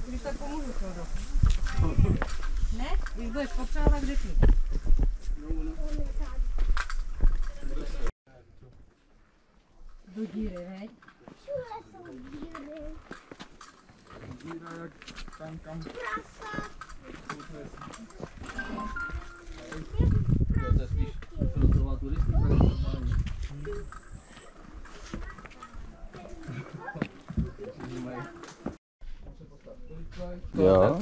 Když tak pomůžu, Frodo. Ne? Když budeš potřebovat, tak řekni. Do díry, veď? Všude jsou díry. Díra jak tam kam. Prasa. To je spíš frontová turistika. Jo.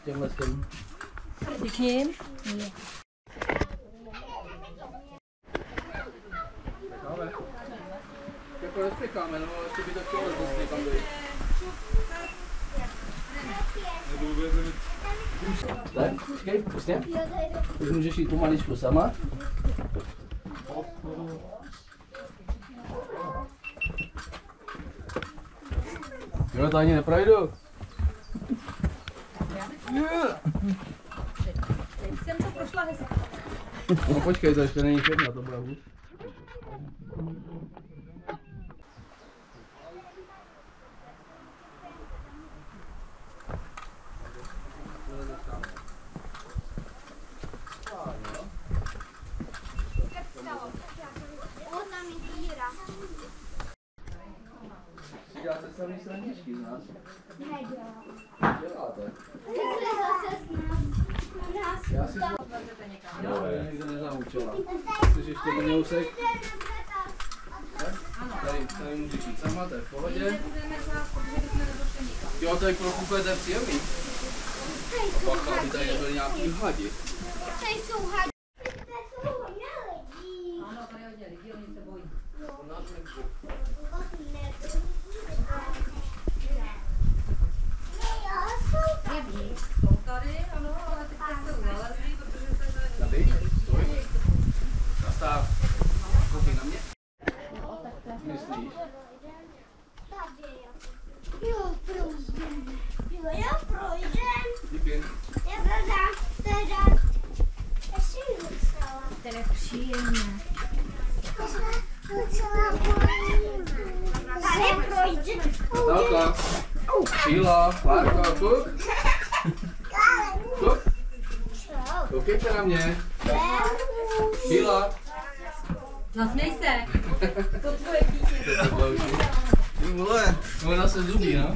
Těmhle s tím. Děkním. Jako nespěcháme, no ještě by to chtělo zase někam dojít. Tak, počkej, prostě. Už můžeš jít pomaličku sama. Jo, to ani neprojdu. Teď jsem to prošla hezky. No počkej, to ještě není všechno, to bude hůř. Tam je díra. Děláte sami srandičky z nás? Nedělám. Děláte. Zase Já si jo, já nikdo nezaučila. Chceš ještě do něusek? Tady můžeš jít sama, to je v pohodě. Jo, to je úplně příjemný. Bacha, aby tady nebyly nějaký hadi. Tady jsou hady. Tady jsou hodně lidí. Ano, tady hodně lidí, oni se bojí. Jsou tady, ano, ale teďka se zalezli, protože se Tady, stoj. Zastav. Koukej na mě. Myslíš? Jo, projdem. Jo, projdem. Díky. Já teda ještě musela. to je příjemné. Tady projde. Natálka. Šíla, Klárka, kuk. Kuk. Koukejte na mě. Šíla. Nasměj se. To tvoje dítě. Ty vole, ona se zubí, no.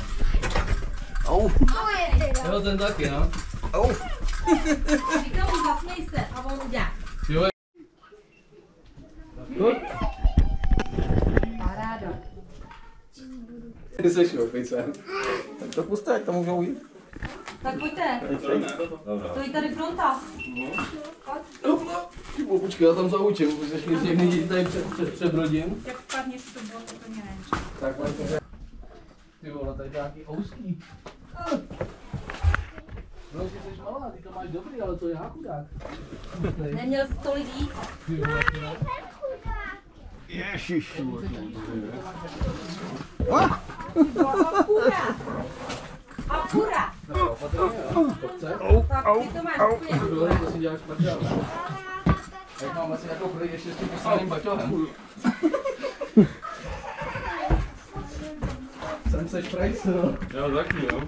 Au. Jo, ten taky, no. Au. Říkám mu, zasměj se a on udělá. Jo. Kuk. Paráda. Ty seš opice. Tak to puste, jak to můžou jít. Tak pojďte. Stojí tady fronta. Pojď. Počkej, já tam zaučím, už ještě všechny děti tady předrodím. Jak spadneš, to bylo úplně ne. Tak pojďte. Ty vole, tady nějaký ouský. No, ty jsi malá, ty to máš dobrý, ale to já chudák. Neměl jsi tolik jíst. Ty vole, ty ne? Ježiš. Apura. Tak opatrně, jo. Kopce. Tak ty to máš úplně. Ty vole, to si děláš špatně. Jak mám asi jako projít ještě s tím posledním baťohem. Jsem se šprajc, no. Já taky, jo.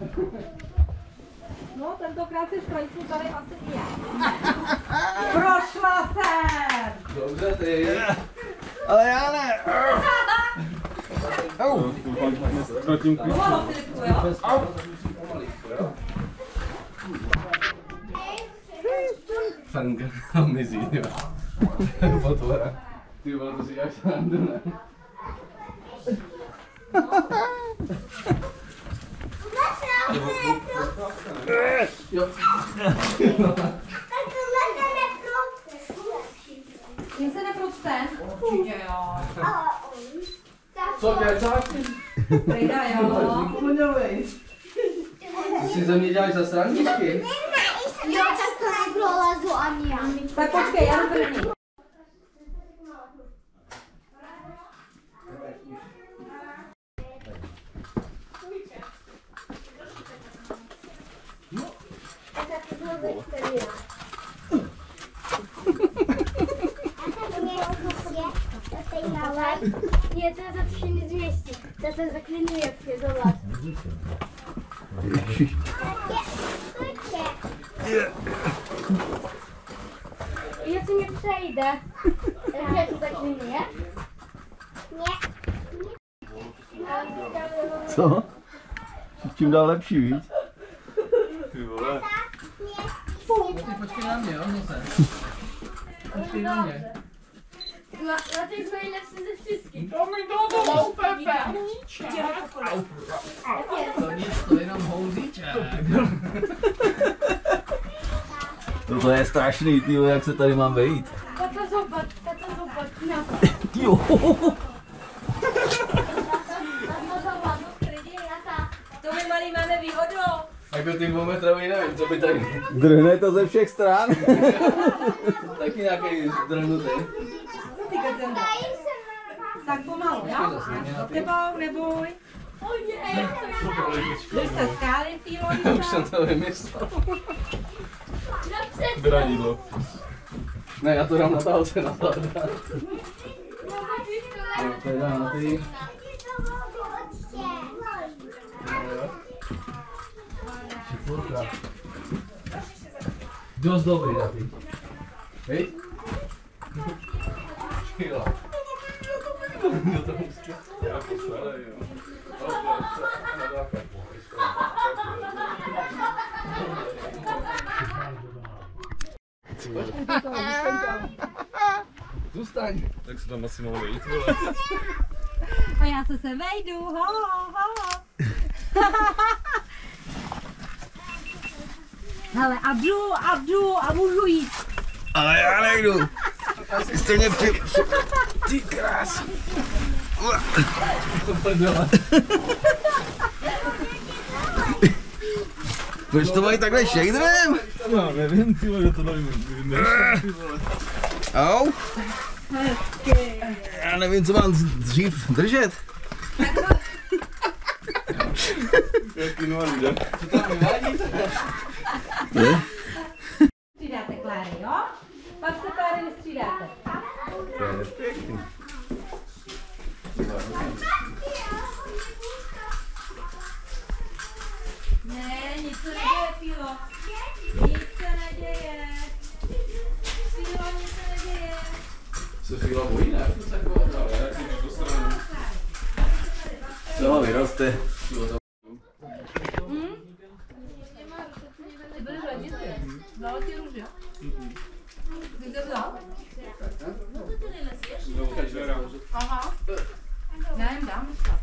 No, tentokrát se šprajcu tady asi i já. Prošla jsem! Dobře, ty. Ale já ne. Pomalo, Filipku, jo? Fanga mizí, jo. Potvora. Ty vole, to si děláš srandu, ne? Jo. Tím se neprocte? Určitě jo. Co špercáky? Prejda, jo. Pomělej. Ty si ze mě děláš za srandičky? Jo, tak to neprolezu ani já. Tak počkej, já jdu první. Nie, to za to się nie zmieści. To zaklinuje się, zobacz. Ja tu nie przejdę. Ja tu zaklinuję? Nie. Co? Čím dál lepší, víc? Ty vole. Ty počkej na mě, jo, zase. Počkej na mě. Na tej najlepszy ze wszystkich. To mi dodal, Pepe! To nic, to jenom houzíček. To je strašný, ty jak se tady mám vejít. Tata zobacz, na to. Jo. Tata zobacz, tata. To my malý máme výhodu. Jako ty dvoumetrový, nevím, co by tady. Drhne to ze všech stran. Taky nějaký zdrhnutý. Ty kecenda. Tak pomalu, jo? Za tebou, neboj. Když se skály v té Už jsem to vymyslel. Granidlo. Ne, já to dám na talce, na talce. To je dám na ty. Čipurka. Dost dobrý na ty. Hej. Škýla. Zůstaň. Tak se tam asi mohl vejít, vole. A já se vejdu, ho. Hele, Abdu, a můžu jít. Ale já nejdu. Jste mě Ty krás. Proč to mají takhle shaderem? Já nevím, ty vole, to nevím. Au. Já nevím, co mám dřív držet. Jaký nový, ne? Co tam vyvádíte? Střídáte, Kláry, jo? Pak se, Kláry, vystřídáte. To je pěkný. Ne, nic se neděje, Fílo. Nic se neděje. Fílo, nic se neděje. Se Fíla bojí, ne? Co, vyroste. Ty budeš radit, dala ti růže, jo? Ty to vzal? No to ty nejlesíš. Aha. Já jim dám dneska.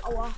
Ała.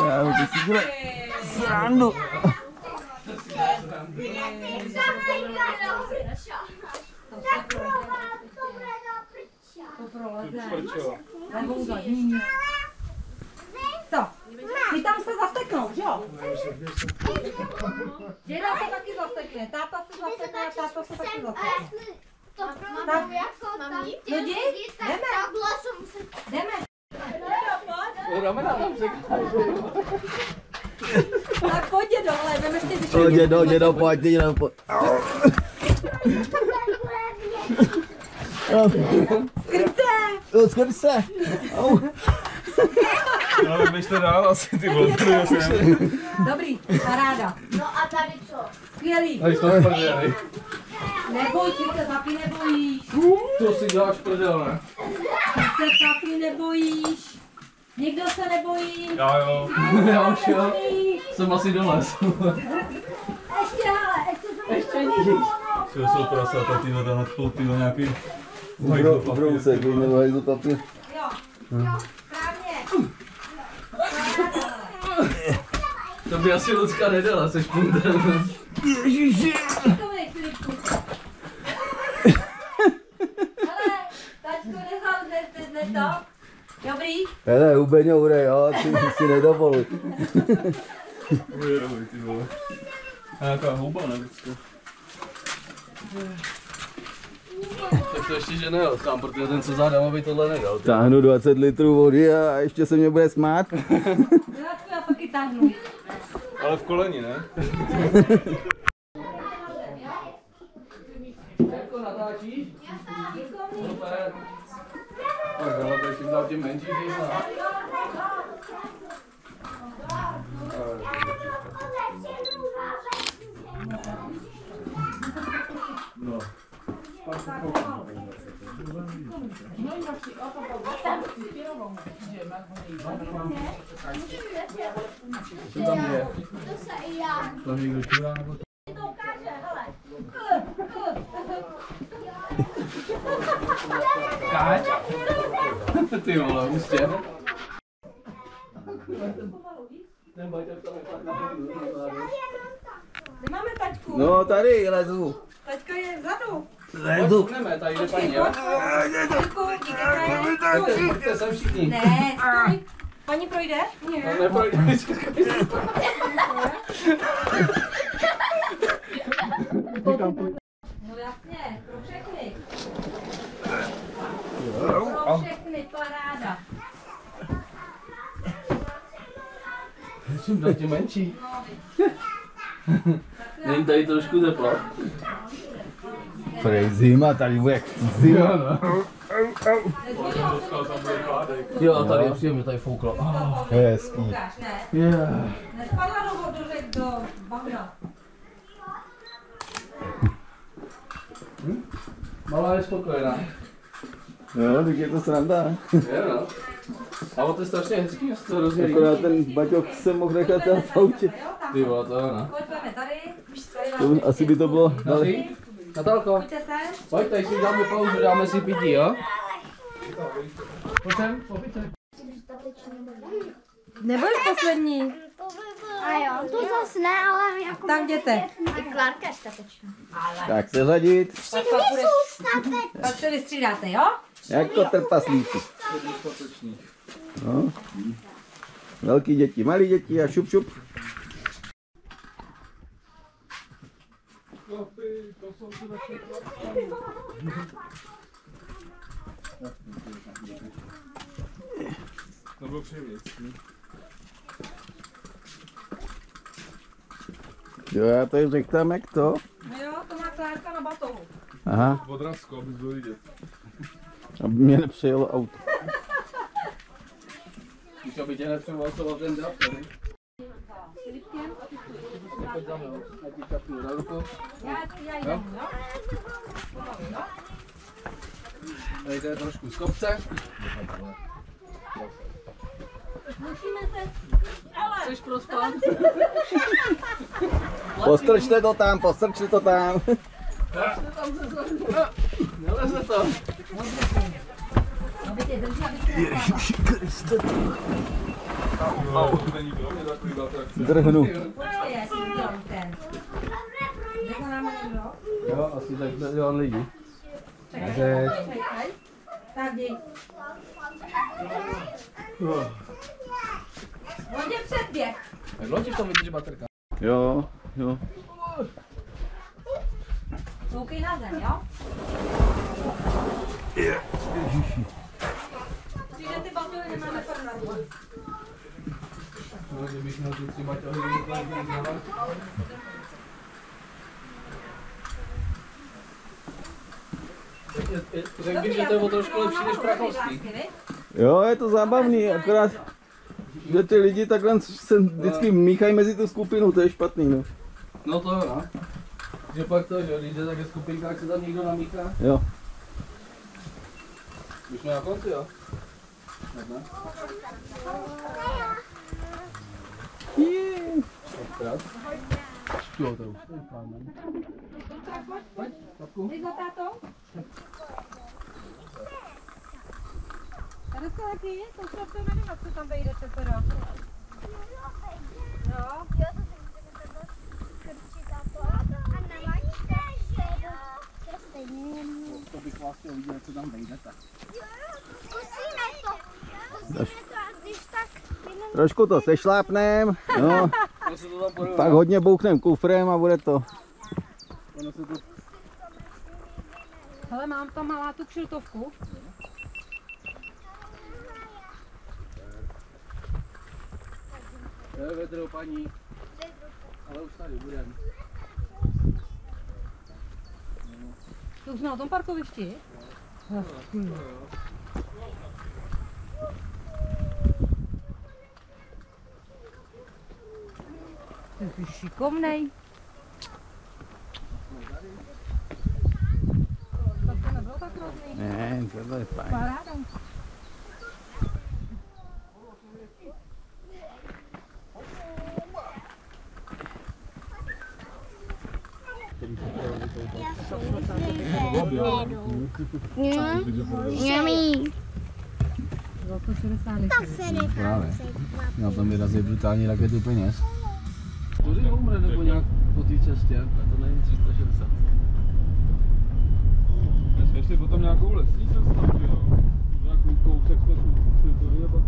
Já ty si dělej srandu. Co? Ty tam se zasekl. zaseknout, jo? Děda se taky zasekne, táta se zasekne a táta se taky zasekne. Tak, lidi, jdeme. Ramena nám překážou. Tak pojď dědo, ale jdeme ještě vyšší. Dědo, pojď, dědo, pojď. Skryt se. Ale běžte dál asi, ty vole. Dobrý, paráda. No a tady co? Skvělý. Tady jsme prdeli. Neboj, ty se taky nebojíš. To si děláš prdel, ne? Ty se taky nebojíš. Nikdo se nebojí. Jo. Já už jo. Jsem asi dolez. Ještě ale, ještě níž. Co jsou prasata, ty tam nadpou, ty nějaký... Brousek, nebo hajzl papír. Jo, správně. To by asi Lucka nedala, seš pundel. Ježiši. Takovej, Filipku. Ale, tačko nezal, to. Dobrý? Hele, hubeňoure, jo, ty si nedovoluj. Ujerovej, ty vole. A jaká houba, ne, vždycky. Tak to ještě že nejel sám, protože ten co zádám, aby tohle nedal. Táhnu 20 litrů vody a ještě se mě bude smát. Já taky táhnu. Ale v koleni, ne? Jako natáčíš? Super. Tak ale to ještě dal tím menší, že zná. No. Co tam je? To se i já. To někdo čurá nebo to? To ukáže, hele. Káč? Ty vole, ústě. Ten baťak tam je fakt na Kde máme taťku? No tady, lezu. Taťka je vzadu. Lezu. Pojďme, tady jde paní, jo? Taťku, díky. Pojďte sem všichni. Ne, stoj. Paní projde? Ne. No neprojde, No jasně, pro všechny. Pro všechny, paráda. Jsem dal tě menší. Není tady trošku teplo? Prej zima, tady bude zima. Jo, no. Jo, a tady je příjemně, tady fouklo. To je hezký. Ukáž, ne? Yeah. Nespadla do řek do bahna. Malá je spokojená. Jo, tak je to sranda. Je, no. Ale to je strašně hezký, jestli to rozdělí. Akorát ten baťok jsem mohl nechat v autě. Ty vole, to jo, no. Pojďme tady. To, asi by to bylo... Další? Natálko, Pojďte se. pojď, tady si dáme pauzu, dáme si pití, jo? Pojď sem, pojďte. Nebudeš poslední. A jo, to zase ne, ale jako... Tak jděte. I Klárka je statečná. Tak se řadit. Všichni jsou statečná. Tak se vystřídáte, jo? Jako trpaslíci. No. Velký děti, malí děti a šup šup. To bylo příjemný. Jo, já tady řekl tam jak to. No jo, to má Klárka na batohu. Aha, Odrazko, abys byl vidět. aby mě nepřejelo auto. Když aby tě nepřeválcoval ten dav, tady. Pojď za mnou, ať ti čapnu na ruku. Já jdem, jo? Tady to je trošku z kopce. Musíme se... Chceš prospat? Postrčte to tam, postrčte to tam. Neleze to. Aby tě drží, aby tě Ježiši Kriste. To není pro mě takový atrakce. Drhnu. Počkej, já si udělám ten. Jde za náma někdo? Jo, asi tak dělám lidi. Čekaj. Tak jdi. On je předběh. Loď v tom vydrží baterka. Jo. Koukej na zem, jo? Protože ty baťoly nemáme pornarku. No, kdybych měl ty 3 baťohy, řekl bych, že to je o trošku lepší než Prachovský. Jo, je to zábavný, akorát, že ty lidi takhle se vždycky míchají mezi tu skupinu, to je špatný, no. No to jo, no. Že pak to, že když jde také skupinka, jak se tam někdo namíchá. Jo. Už jsme na konci, jo? Ne? Krát. Jo, to už je plánem. Pojď, kapku. Jdeš za tátou? Tady jste taky? To už to jmenovat, co tam vejde teprve. Jo? To bych vlastně uviděl, co tam vejde, tak. Zkusíme to. Zkusíme to a když tak... Trošku to sešlápnem, no, Ono se to tam podobá. pak hodně bouchnem kufrem a bude to. Ono se to... Hele, mám tam malá tu kšiltovku. Je vedro, paní. Ale už tady budem. To už jsme na tom parkovišti? Ty jsi šikovnej. Tak to nebylo tak hrozný. Ne, to je fajn. Paráda. Bylo to 60 litrů. Právě. Já tam vyrazí brutální raketu peněz. Kozy umře nebo nějak po té cestě, a to není 360. My jsme šli potom nějakou lesní cestu, jo. Nějakou kousek jsme šli tady a pak